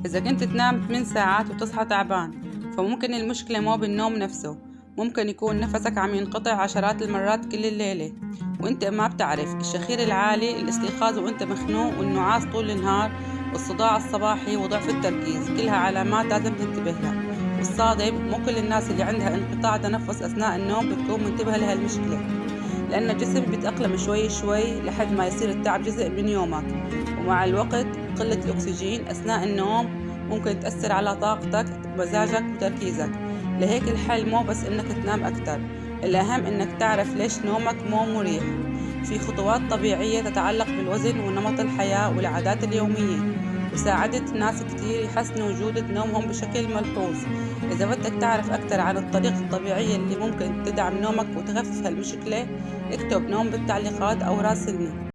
إذا كنت تنام 8 ساعات وتصحى تعبان، فممكن المشكلة مو بالنوم نفسه. ممكن يكون نفسك عم ينقطع عشرات المرات كل الليلة وانت ما بتعرف. الشخير العالي، الاستيقاظ وانت مخنوق، والنعاس طول النهار، والصداع الصباحي، وضعف التركيز، كلها علامات لازم تنتبه لها. والصادم، مو كل الناس اللي عندها انقطاع تنفس أثناء النوم بتكون منتبهة لهالمشكلة، لأن الجسم بيتأقلم شوي شوي لحد ما يصير التعب جزء من يومك. ومع الوقت قلة الأكسجين أثناء النوم ممكن تأثر على طاقتك ومزاجك وتركيزك. لهيك الحل مو بس إنك تنام أكتر، الأهم إنك تعرف ليش نومك مو مريح. في خطوات طبيعية تتعلق بالوزن ونمط الحياة والعادات اليومية، وساعدت ناس كتير يحسنوا جودة نومهم بشكل ملحوظ. إذا بدك تعرف أكتر عن الطريقة الطبيعية اللي ممكن تدعم نومك وتخفف هالمشكلة، اكتب نوم بالتعليقات أو راسلني.